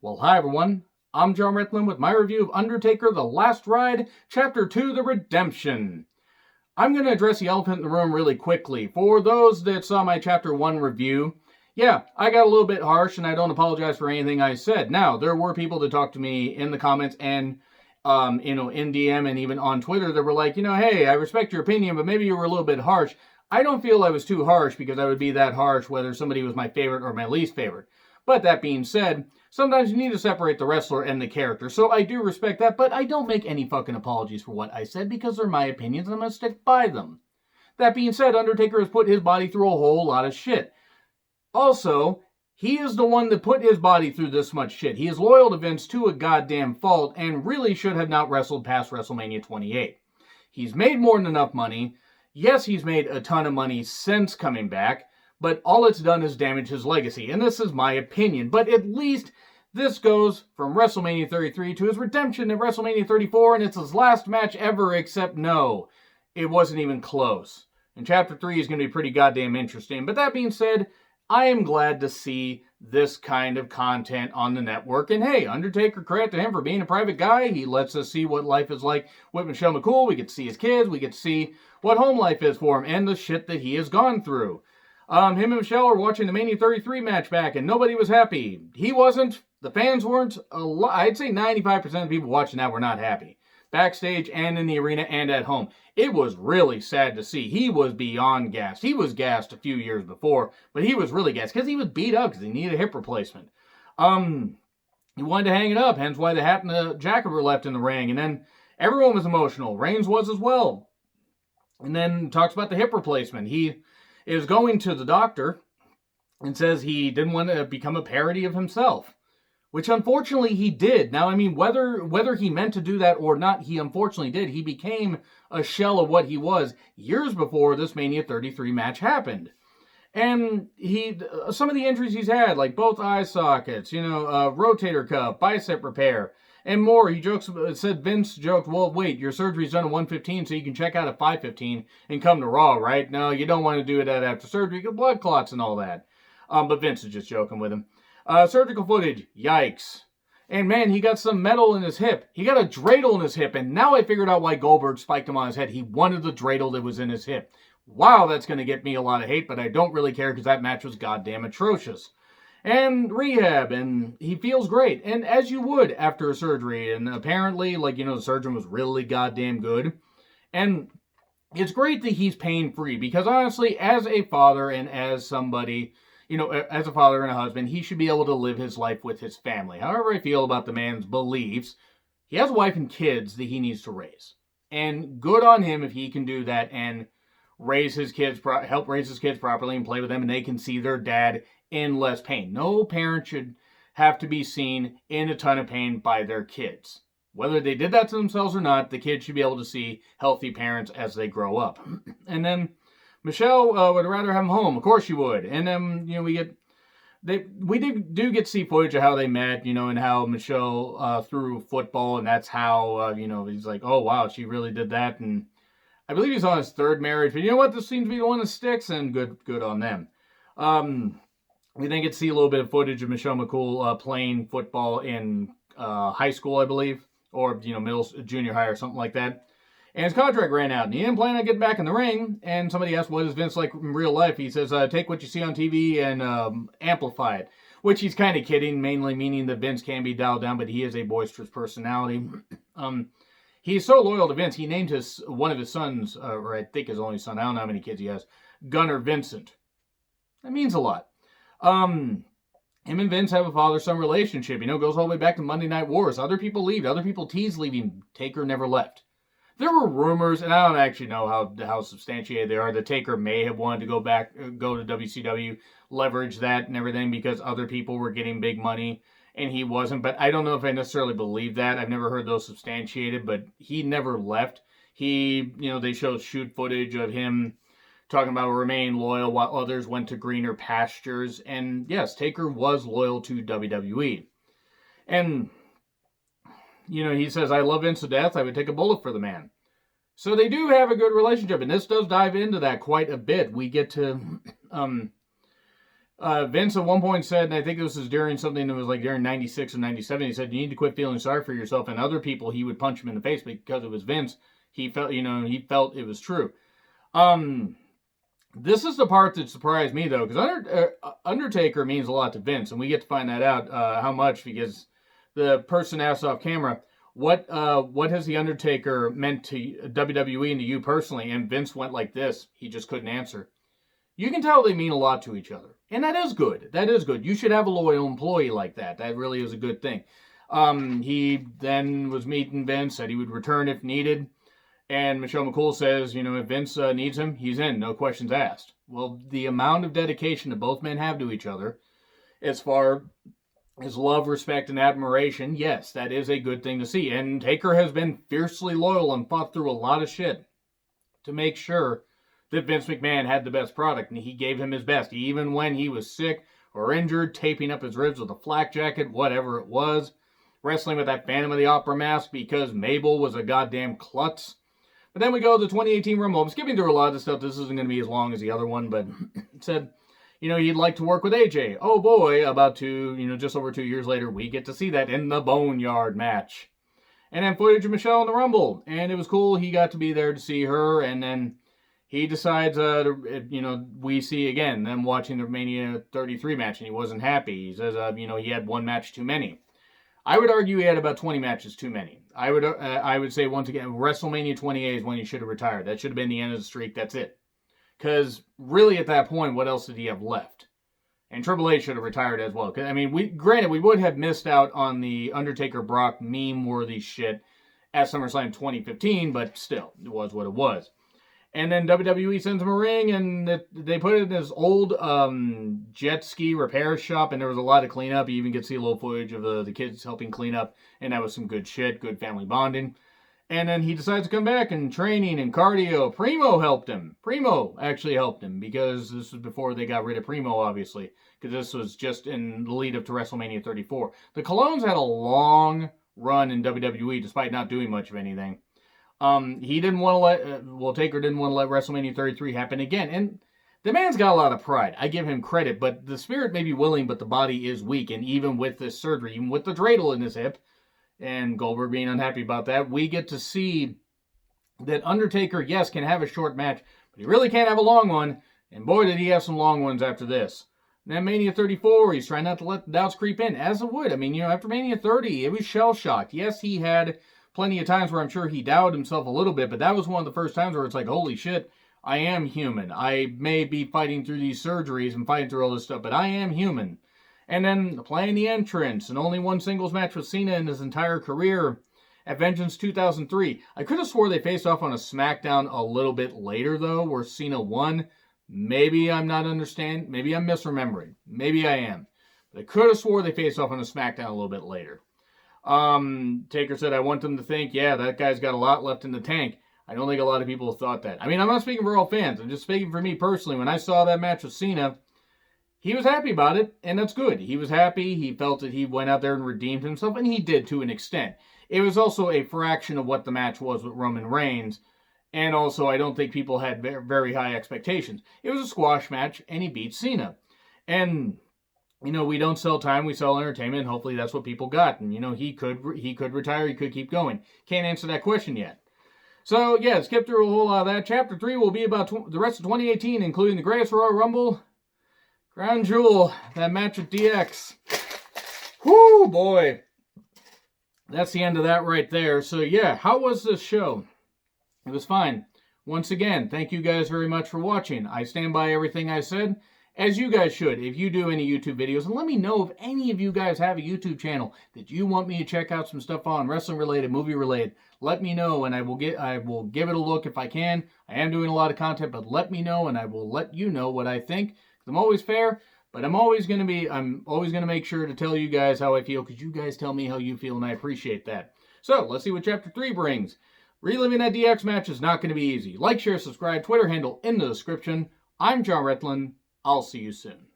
Well, hi everyone. I'm John Retlin with my review of Undertaker: The Last Ride, Chapter 2, The Redemption. I'm going to address the elephant in the room really quickly. For those that saw my Chapter 1 review, yeah, I got a little bit harsh and I don't apologize for anything I said. Now, there were people that talked to me in the comments and in DM and even on Twitter that were like, hey, I respect your opinion, but maybe you were a little bit harsh. I don't feel I was too harsh because I would be that harsh whether somebody was my favorite or my least favorite. But that being said, sometimes you need to separate the wrestler and the character. So I do respect that, but I don't make any fucking apologies for what I said because they're my opinions and I'm going to stick by them. That being said, Undertaker has put his body through a whole lot of shit. Also, he is the one that put his body through this much shit. He is loyal to Vince to a goddamn fault and really should have not wrestled past WrestleMania 28. He's made more than enough money. Yes, he's made a ton of money since coming back, but all it's done is damage his legacy, and this is my opinion. But at least this goes from WrestleMania 33 to his redemption at WrestleMania 34, and it's his last match ever, except no, it wasn't even close. And Chapter 3 is going to be pretty goddamn interesting. But that being said, I am glad to see this kind of content on the network. And hey, Undertaker, credit to him for being a private guy. He lets us see what life is like with Michelle McCool. We get to see his kids. We get to see what home life is for him and the shit that he has gone through. Him and Michelle are watching the Mania 33 match back, and nobody was happy. He wasn't. The fans weren't. I'd say 95% of the people watching that were not happy. Backstage and in the arena and at home. It was really sad to see. He was beyond gassed. He was gassed a few years before, but he was really gassed because he was beat up because he needed a hip replacement. He wanted to hang it up, hence why the hat and the jacket were left in the ring. And then everyone was emotional. Reigns was as well. And then talks about the hip replacement. He is going to the doctor and says he didn't want to become a parody of himself, which unfortunately he did. Now, I mean, whether he meant to do that or not, he unfortunately did. He became a shell of what he was years before this Mania 33 match happened. And some of the injuries he's had, like both eye sockets, rotator cuff, bicep repair, and more. Vince joked, well, wait, your surgery's done at 1:15, so you can check out at 5:15 and come to Raw, right? No, you don't want to do that after surgery, get blood clots and all that. But Vince is just joking with him. Surgical footage, yikes. And man, he got some metal in his hip. He got a dreidel in his hip, and now I figured out why Goldberg spiked him on his head. He wanted the dreidel that was in his hip. Wow, that's going to get me a lot of hate, but I don't really care because that match was goddamn atrocious. And rehab, and he feels great, and as you would after a surgery, and apparently, the surgeon was really goddamn good. And it's great that he's pain-free, because honestly, as a father and as somebody, as a father and a husband, he should be able to live his life with his family. However I feel about the man's beliefs, he has a wife and kids that he needs to raise. And good on him if he can do that and help raise his kids properly and play with them, and they can see their dad in less pain. No parent should have to be seen in a ton of pain by their kids. Whether they did that to themselves or not, the kids should be able to see healthy parents as they grow up. And then Michelle would rather have him home. Of course she would. And then, we do get to see footage of how they met, and how Michelle threw football, and that's how, he's like, oh, wow, she really did that. And I believe he's on his third marriage, but you know what? This seems to be the one that sticks, and good on them. We then get to see a little bit of footage of Michelle McCool playing football in high school, I believe, or junior high or something like that. And his contract ran out, and he didn't plan on getting back in the ring. And somebody asked, what is Vince like in real life? He says, take what you see on TV and amplify it. Which he's kind of kidding, mainly meaning that Vince can be dialed down, but he is a boisterous personality. He's so loyal to Vince, he named one of his sons, or I think his only son, I don't know how many kids he has, Gunnar Vincent. That means a lot. Him and Vince have a father-son relationship. Goes all the way back to Monday Night Wars. Other people leave. Other people tease leaving. Taker never left. There were rumors, and I don't actually know how substantiated they are, that Taker may have wanted to go to WCW, leverage that and everything because other people were getting big money and he wasn't. But I don't know if I necessarily believe that. I've never heard those substantiated, but he never left. They showed shoot footage of him talking about remain loyal while others went to greener pastures. And yes, Taker was loyal to WWE. And, he says, I love Vince to death. I would take a bullet for the man. So they do have a good relationship. And this does dive into that quite a bit. We get to Vince at one point said, and I think this was during something that was like during 96 or 97, he said, you need to quit feeling sorry for yourself. And other people, he would punch him in the face because it was Vince. He felt it was true. This is the part that surprised me, though, because Undertaker means a lot to Vince, and we get to find that out how much, because the person asked off camera, what has the Undertaker meant to WWE and to you personally? And Vince went like this. He just couldn't answer. You can tell they mean a lot to each other. And that is good. That is good. You should have a loyal employee like that. That really is a good thing. He then was meeting Vince, said he would return if needed. And Michelle McCool says, if Vince needs him, he's in. No questions asked. Well, the amount of dedication that both men have to each other, as far as love, respect, and admiration, yes, that is a good thing to see. And Taker has been fiercely loyal and fought through a lot of shit to make sure that Vince McMahon had the best product, and he gave him his best, even when he was sick or injured, taping up his ribs with a flak jacket, whatever it was, wrestling with that Phantom of the Opera mask because Mabel was a goddamn klutz. But then we go to the 2018 Rumble. I'm skipping through a lot of this stuff. This isn't going to be as long as the other one, but it said, he'd like to work with AJ. Oh boy, just over 2 years later, we get to see that in the Boneyard match. And then footage of Michelle in the Rumble. And it was cool. He got to be there to see her, and then he decides, we see again them watching the Mania 33 match, and he wasn't happy. He says, he had one match too many. I would argue he had about 20 matches too many. I would say, once again, WrestleMania 28 is when he should have retired. That should have been the end of the streak. That's it. Because really, at that point, what else did he have left? And Triple H should have retired as well. Granted, we would have missed out on the Undertaker-Brock meme-worthy shit at SummerSlam 2015, but still, it was what it was. And then WWE sends him a ring, and they put it in this old jet ski repair shop, and there was a lot of cleanup. You even get to see a little footage of the kids helping clean up, and that was some good shit, good family bonding. And then he decides to come back, and training and cardio. Primo helped him. Primo actually helped him, because this was before they got rid of Primo, obviously, because this was just in the lead up to WrestleMania 34. The Colognes had a long run in WWE, despite not doing much of anything. He didn't want to Taker didn't want to let WrestleMania 33 happen again. And the man's got a lot of pride. I give him credit, but the spirit may be willing, but the body is weak. And even with this surgery, even with the dreidel in his hip, and Goldberg being unhappy about that, we get to see that Undertaker, yes, can have a short match, but he really can't have a long one. And boy, did he have some long ones after this. And then Mania 34, he's trying not to let the doubts creep in, as it would. After Mania 30, it was shell-shocked. Yes, he had plenty of times where I'm sure he doubted himself a little bit, but that was one of the first times where it's like, holy shit, I am human. I may be fighting through these surgeries and fighting through all this stuff, but I am human. And then playing the entrance, and only one singles match with Cena in his entire career at Vengeance 2003. I could have swore they faced off on a SmackDown a little bit later, though, where Cena won. Maybe I'm not understanding. Maybe I'm misremembering. Maybe I am. But I could have swore they faced off on a SmackDown a little bit later. Taker said, I want them to think, yeah, that guy's got a lot left in the tank. I don't think a lot of people have thought that. I'm not speaking for all fans. I'm just speaking for me personally. When I saw that match with Cena, he was happy about it, and that's good. He was happy. He felt that he went out there and redeemed himself, and he did to an extent. It was also a fraction of what the match was with Roman Reigns, and also I don't think people had very high expectations. It was a squash match, and he beat Cena. And we don't sell time, we sell entertainment, and hopefully that's what people got. And, he could retire, he could keep going. Can't answer that question yet. So, yeah, skip through a whole lot of that. Chapter 3 will be about the rest of 2018, including the Greatest Royal Rumble, Crown Jewel, that match with DX. Whoo, boy. That's the end of that right there. So, yeah, how was this show? It was fine. Once again, thank you guys very much for watching. I stand by everything I said, as you guys should, if you do any YouTube videos. And let me know if any of you guys have a YouTube channel that you want me to check out some stuff on, wrestling-related, movie-related. Let me know, and I will give it a look if I can. I am doing a lot of content, but let me know, and I will let you know what I think. I'm always fair, but I'm always going to make sure to tell you guys how I feel, because you guys tell me how you feel, and I appreciate that. So, let's see what Chapter 3 brings. Reliving that DX match is not going to be easy. Like, share, subscribe, Twitter handle in the description. I'm John Retlin. I'll see you soon.